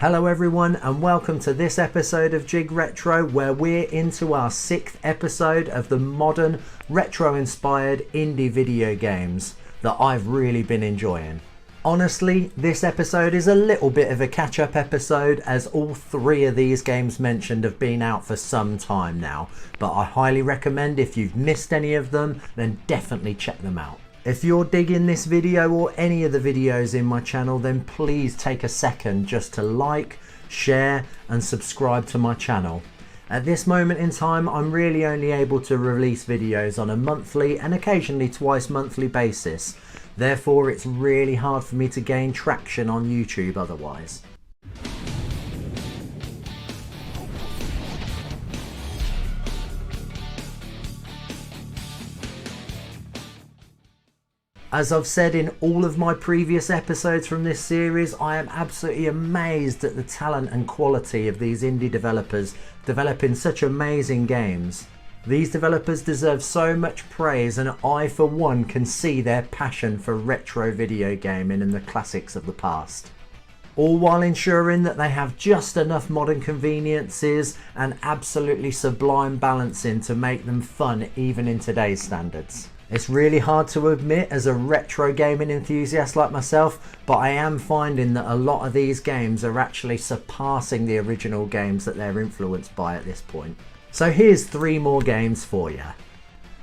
Hello everyone and welcome to this episode of Jig Retro, where we're into our 6th episode of the modern retro inspired indie video games that I've really been enjoying. Honestly, this episode is a little bit of a catch-up episode, as all 3 of these games mentioned have been out for some time now, but I highly recommend if you've missed any of them, then definitely check them out. If you're digging this video or any of the videos in my channel, then please take a second just to like, share and subscribe to my channel. At this moment in time, I'm really only able to release videos on a monthly and occasionally twice monthly basis. Therefore, it's really hard for me to gain traction on YouTube otherwise. As I've said in all of my previous episodes from this series, I am absolutely amazed at the talent and quality of these indie developers developing such amazing games. These developers deserve so much praise, and I for one can see their passion for retro video gaming and the classics of the past. All while ensuring that they have just enough modern conveniences and absolutely sublime balancing to make them fun even in today's standards. It's really hard to admit as a retro gaming enthusiast like myself, but I am finding that a lot of these games are actually surpassing the original games that they're influenced by at this point. So here's 3 more games for you.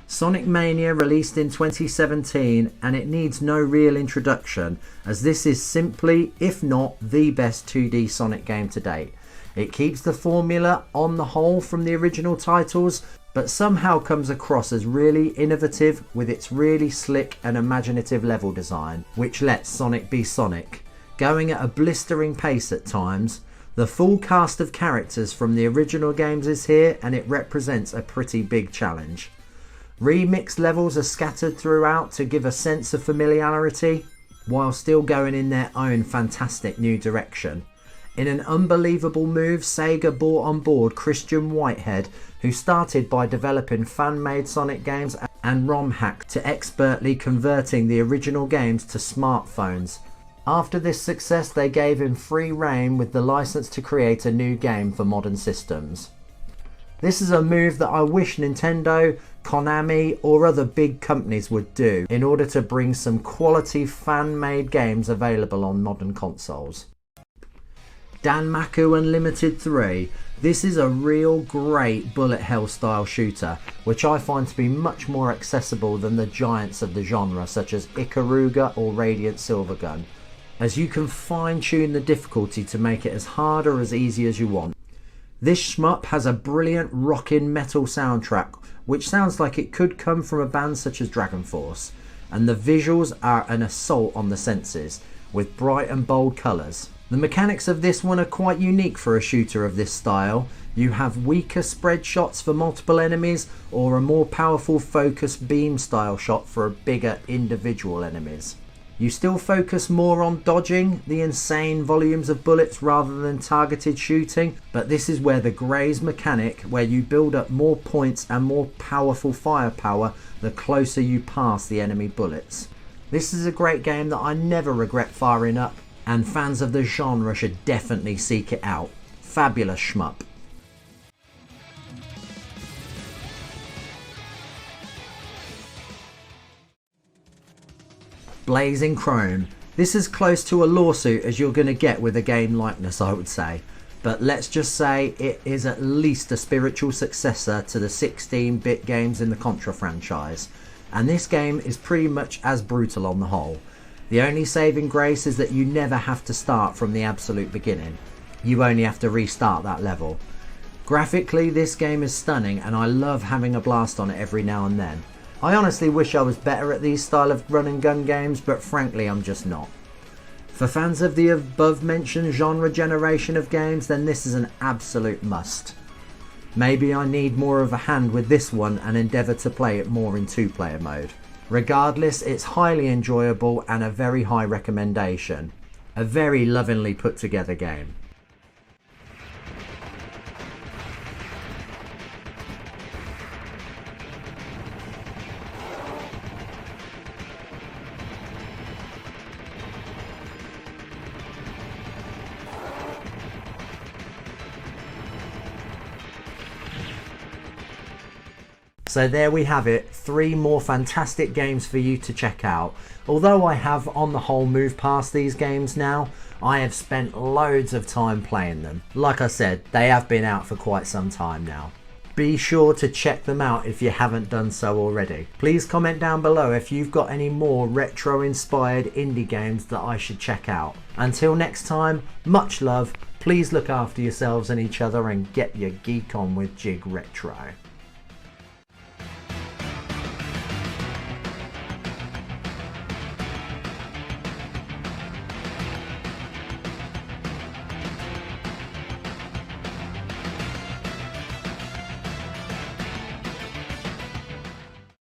Sonic Mania released in 2017, and it needs no real introduction, as this is simply, if not the best 2D Sonic game to date. It keeps the formula on the whole from the original titles, but somehow comes across as really innovative with its really slick and imaginative level design, which lets Sonic be Sonic, going at a blistering pace at times. The full cast of characters from the original games is here, and it represents a pretty big challenge. Remixed levels are scattered throughout to give a sense of familiarity, while still going in their own fantastic new direction. In an unbelievable move, Sega brought on board Christian Whitehead, who started by developing fan-made Sonic games and ROM hack to expertly converting the original games to smartphones. After this success, they gave him free rein with the license to create a new game for modern systems. This is a move that I wish Nintendo, Konami or other big companies would do in order to bring some quality fan-made games available on modern consoles. Macko Unlimited 3. This is a real great bullet hell style shooter, which I find to be much more accessible than the giants of the genre such as Ikaruga or Radiant Silvergun, as you can fine tune the difficulty to make it as hard or as easy as you want. This shmup has a brilliant rockin' metal soundtrack, which sounds like it could come from a band such as Dragon Force, and the visuals are an assault on the senses, with bright and bold colours. The mechanics of this one are quite unique for a shooter of this style. You have weaker spread shots for multiple enemies, or a more powerful focused beam style shot for bigger individual enemies. You still focus more on dodging the insane volumes of bullets rather than targeted shooting, but this is where the graze mechanic, where you build up more points and more powerful firepower the closer you pass the enemy bullets. This is a great game that I never regret firing up, and fans of the genre should definitely seek it out. Fabulous shmup. Blazing Chrome. This is close to a lawsuit as you're going to get with a game like this, I would say. But let's just say it is at least a spiritual successor to the 16-bit games in the Contra franchise. And this game is pretty much as brutal on the whole. The only saving grace is that you never have to start from the absolute beginning. You only have to restart that level. Graphically, this game is stunning, and I love having a blast on it every now and then. I honestly wish I was better at these style of run and gun games, but frankly I'm just not. For fans of the above mentioned genre generation of games, then this is an absolute must. Maybe I need more of a hand with this one and endeavour to play it more in 2-player mode. Regardless, it's highly enjoyable and a very high recommendation. A very lovingly put together game. So there we have it, 3 more fantastic games for you to check out. Although I have on the whole moved past these games now, I have spent loads of time playing them. Like I said, they have been out for quite some time now. Be sure to check them out if you haven't done so already. Please comment down below if you've got any more retro inspired indie games that I should check out. Until next time, much love, please look after yourselves and each other and get your geek on with Jig Retro.